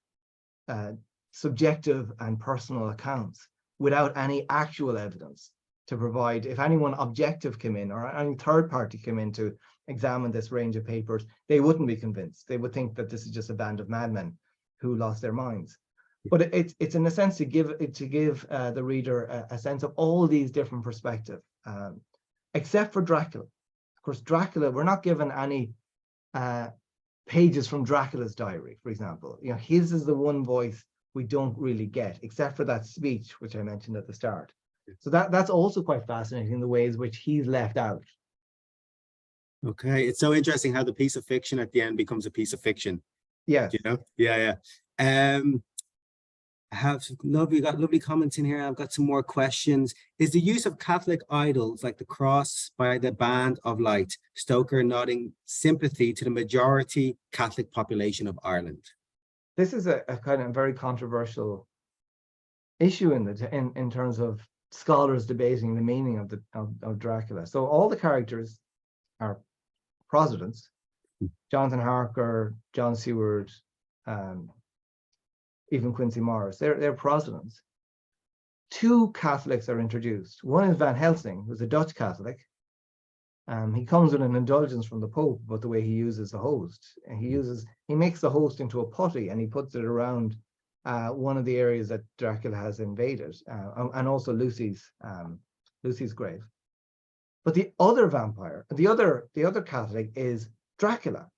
of subjective and personal accounts without any actual evidence to provide. If anyone objective came in, or any third party came in to examine this range of papers, they wouldn't be convinced. They would think that this is just a band of madmen who lost their minds. But it's in a sense to give the reader a sense of all these different perspectives, except for Dracula. Of course, Dracula, we're not given any pages from Dracula's diary, for example. His is the one voice we don't really get, except for that speech, which I mentioned at the start. So that's also quite fascinating, the ways which he's left out. Okay, it's so interesting how the piece of fiction at the end becomes a piece of fiction. Yes. Yeah. We got lovely comments in here. I've got some more questions. Is the use of Catholic idols like the cross by the Band of Light, Stoker nodding sympathy to the majority Catholic population of Ireland? This is a kind of very controversial issue in terms of scholars debating the meaning of Dracula. So all the characters are Protestants. Jonathan Harker, John Seward, even Quincy Morris, they're Protestants. Two Catholics are introduced. One is Van Helsing, who's a Dutch Catholic. He comes with an indulgence from the Pope about the way he uses the host. He makes the host into a putty, and he puts it around one of the areas that Dracula has invaded, and also Lucy's grave. But the other vampire, the other Catholic is Dracula.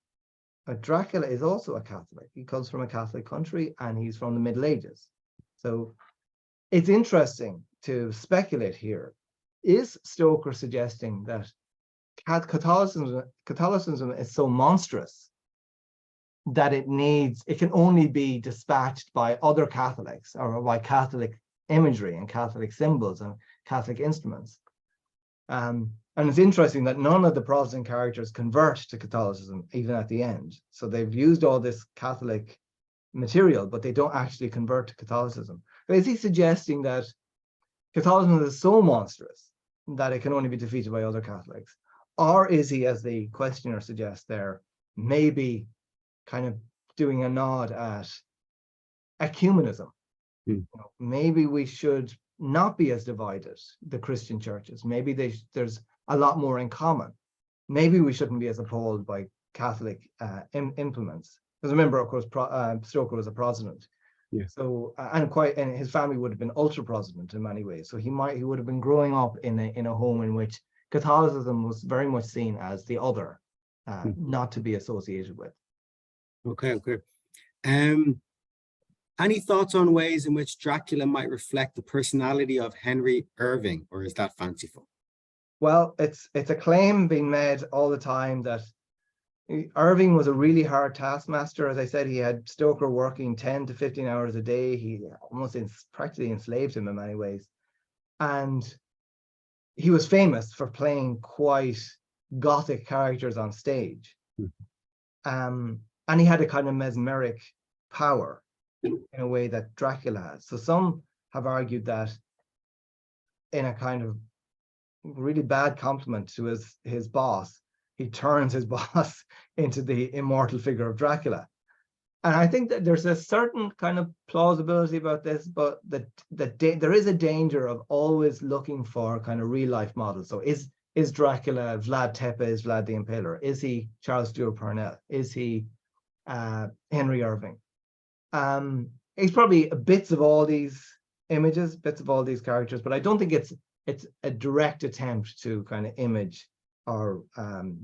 Dracula is also a Catholic. He comes from a Catholic country, and he's from the Middle Ages. So it's interesting to speculate here. Is Stoker suggesting that Catholicism is so monstrous that it can only be dispatched by other Catholics or by Catholic imagery and Catholic symbols and Catholic instruments. And it's interesting that none of the Protestant characters convert to Catholicism, even at the end. So they've used all this Catholic material, but they don't actually convert to Catholicism. But is he suggesting that Catholicism is so monstrous that it can only be defeated by other Catholics? Or is he, as the questioner suggests there, maybe kind of doing a nod at ecumenism? You know, maybe we should not be as divided, the Christian churches. Maybe there's a lot more in common. Maybe we shouldn't be as appalled by Catholic implements. Because remember, of course, Stoker was a Protestant. Yeah. So and his family would have been ultra Protestant in many ways. So he would have been growing up in a home in which Catholicism was very much seen as the other, not to be associated with. Okay. Any thoughts on ways in which Dracula might reflect the personality of Henry Irving, or is that fanciful? Well, it's a claim being made all the time that Irving was a really hard taskmaster. As I said, he had Stoker working 10 to 15 hours a day. He almost practically enslaved him in many ways. And he was famous for playing quite Gothic characters on stage. And he had a kind of mesmeric power in a way that Dracula has. So some have argued that in a kind of really bad compliment to his boss, he turns his boss into the immortal figure of Dracula. And I think that there's a certain kind of plausibility about this, but that there is a danger of always looking for kind of real life models. So is Dracula Vlad Tepes, is Vlad the Impaler? Is he Charles Stewart Parnell? Is he Henry Irving? He's probably bits of all these images, bits of all these characters, but I don't think it's a direct attempt to kind of image or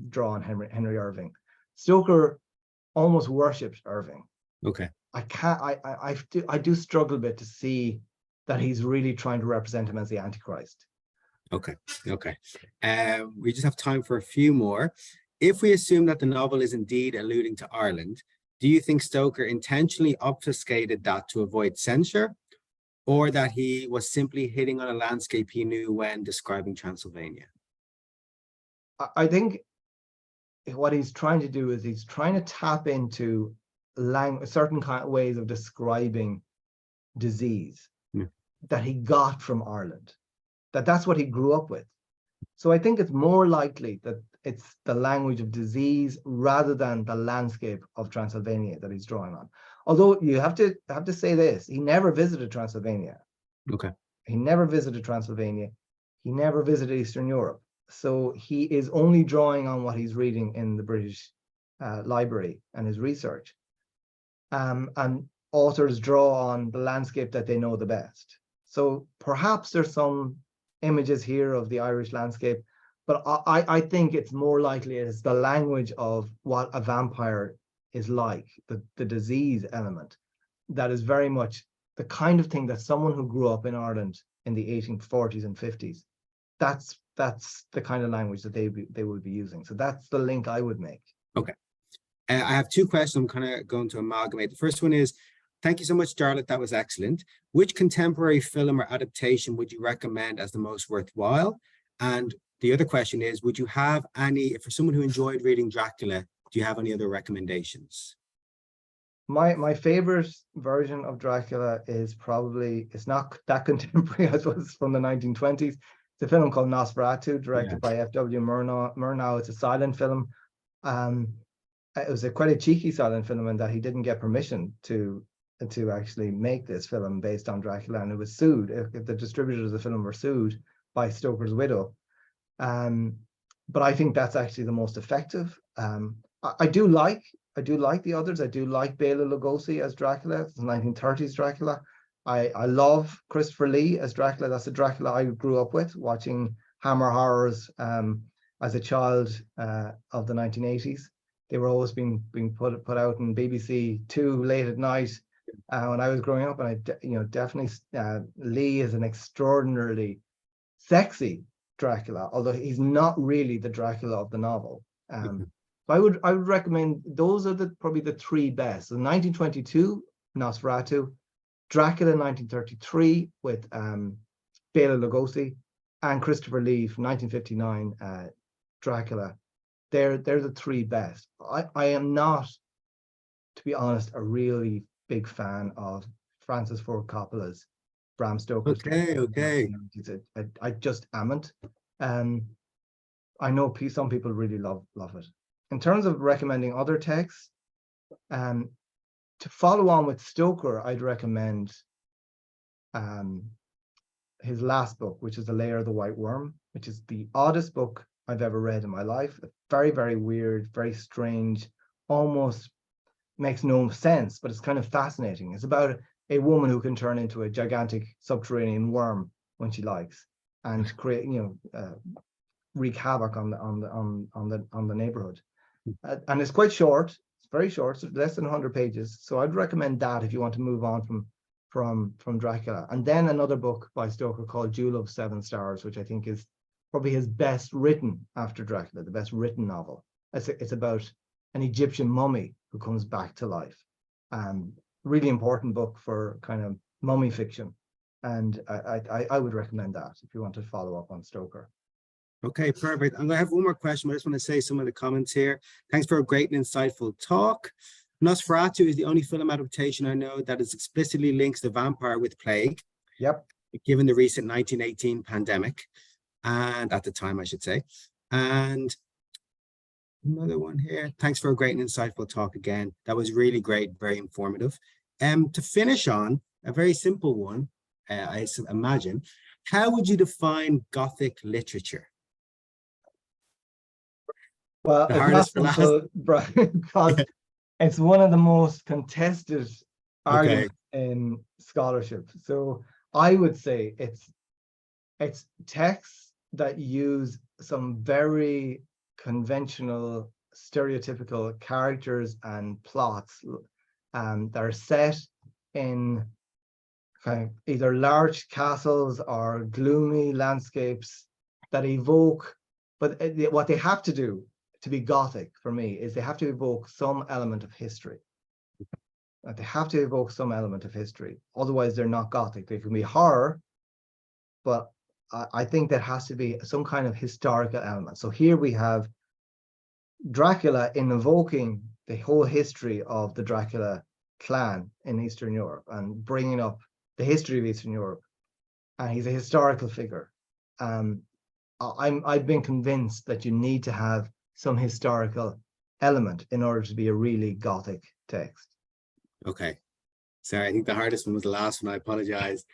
draw on Henry Irving. Stoker almost worshipped Irving. Okay. I do struggle a bit to see that he's really trying to represent him as the Antichrist. Okay. We just have time for a few more. If we assume that the novel is indeed alluding to Ireland, do you think Stoker intentionally obfuscated that to avoid censure, or that he was simply hitting on a landscape he knew when describing Transylvania? I think what he's trying to do is he's trying to tap into certain kind of ways of describing disease that he got from Ireland, that's what he grew up with. So I think it's more likely that it's the language of disease rather than the landscape of Transylvania that he's drawing on. Although you have to say this, he never visited Transylvania. Okay. He never visited Transylvania. He never visited Eastern Europe. So he is only drawing on what he's reading in the British Library and his research. And authors draw on the landscape that they know the best. So perhaps there's some images here of the Irish landscape, but I think it's more likely it's the language of what a vampire is like, the disease element, that is very much the kind of thing that someone who grew up in Ireland in the 1840s and 50s, that's the kind of language that they would be using. So that's the link I would make. Okay. I have two questions I'm kind of going to amalgamate. The first one is, thank you so much, Jarlath. That was excellent. Which contemporary film or adaptation would you recommend as the most worthwhile? And the other question is, would you have any, for someone who enjoyed reading Dracula, do you have any other recommendations? My favorite version of Dracula is probably, it's not that contemporary, I suppose, it's from the 1920s. It's a film called Nosferatu, directed by F.W. Murnau. It's a silent film. It was quite a cheeky silent film in that he didn't get permission to actually make this film based on Dracula, and it was sued. The distributors of the film were sued by Stoker's widow. But I think that's actually the most effective. I do like the others. I do like Bela Lugosi as Dracula. It's the 1930s Dracula. I love Christopher Lee as Dracula. That's the Dracula I grew up with, watching Hammer Horrors as a child of the 1980s. They were always being put out in BBC Two late at night when I was growing up, and definitely Lee is an extraordinarily sexy Dracula, although he's not really the Dracula of the novel. I would recommend those are probably the three best. So 1922, Nosferatu, Dracula 1933 with Bela Lugosi, and Christopher Lee from 1959, Dracula. They're the three best. I am not, to be honest, a really big fan of Francis Ford Coppola's Bram Stoker's. Okay. I just amn't. I know some people really love it. In terms of recommending other texts, to follow on with Stoker, I'd recommend his last book, which is The Lair of the White Worm, which is the oddest book I've ever read in my life. Very, very weird, very strange, almost makes no sense, but it's kind of fascinating. It's about a woman who can turn into a gigantic subterranean worm when she likes, and create, wreak havoc on the neighborhood. And it's quite short. It's very short, so less than 100 pages. So I'd recommend that if you want to move on from Dracula. And then another book by Stoker called Jewel of Seven Stars, which I think is probably his best written after Dracula, the best written novel. It's about an Egyptian mummy who comes back to life. Really important book for kind of mummy fiction. And I would recommend that if you want to follow up on Stoker. Okay, perfect. I'm going to have one more question, but I just want to say some of the comments here. Thanks for a great and insightful talk. Nosferatu is the only film adaptation I know that is explicitly links the vampire with plague. Yep. Given the recent 1918 pandemic, and at the time, I should say. And another one here. Thanks for a great and insightful talk again. That was really great, very informative. To finish on, a very simple one, I imagine. How would you define Gothic literature? Well, it's not simple, because it's one of the most contested arguments in scholarship. So I would say it's texts that use some very conventional, stereotypical characters and plots that are set in kind of either large castles or gloomy landscapes that evoke, but what they have to do to be Gothic for me is they have to evoke some element of history. They have to evoke some element of history. Otherwise, they're not Gothic. They can be horror, but I think there has to be some kind of historical element. So here we have Dracula invoking the whole history of the Dracula clan in Eastern Europe and bringing up the history of Eastern Europe. And he's a historical figure. I've been convinced that you need to have some historical element in order to be a really Gothic text. Okay. Sorry, I think the hardest one was the last one. I apologize.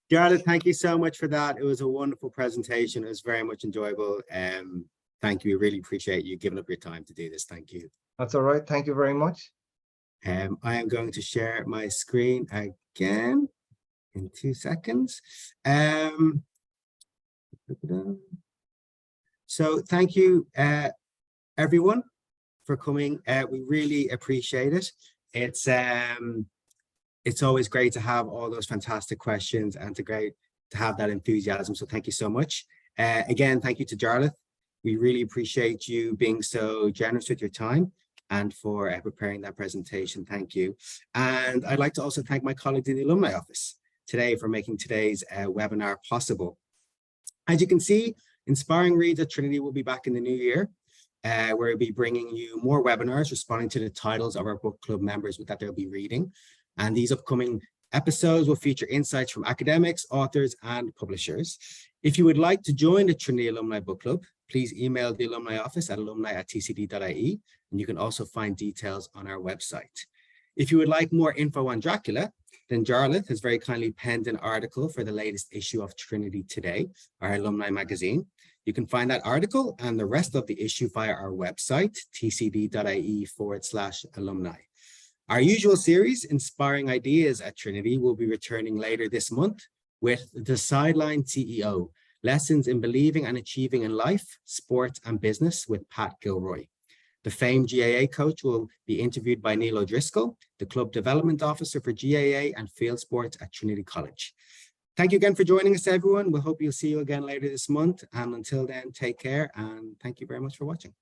Jarlath, thank you so much for that. It was a wonderful presentation. It was very much enjoyable. Thank you. We really appreciate you giving up your time to do this. Thank you. That's all right. Thank you very much. I am going to share my screen again in 2 seconds. So thank you, everyone, for coming. We really appreciate it. It's always great to have all those fantastic questions and to have that enthusiasm. So thank you so much. Again, thank you to Jarlath. We really appreciate you being so generous with your time and for preparing that presentation. Thank you. And I'd like to also thank my colleagues in the Alumni Office today for making today's webinar possible. As you can see, Inspiring Reads at Trinity will be back in the new year, where we'll be bringing you more webinars responding to the titles of our book club members that they'll be reading. And these upcoming episodes will feature insights from academics, authors, and publishers. If you would like to join the Trinity Alumni Book Club, please email the Alumni Office at alumni@tcd.ie, and you can also find details on our website. If you would like more info on Dracula, then Jarlath has very kindly penned an article for the latest issue of Trinity Today, our alumni magazine. You can find that article and the rest of the issue via our website, tcd.ie/alumni. Our usual series, Inspiring Ideas at Trinity, will be returning later this month with The Sideline CEO, Lessons in Believing and Achieving in Life, Sport and Business with Pat Gilroy. The famed GAA coach will be interviewed by Neil O'Driscoll, the Club Development Officer for GAA and Field Sports at Trinity College. Thank you again for joining us, everyone. We hope you'll see you again later this month. And until then, take care and thank you very much for watching.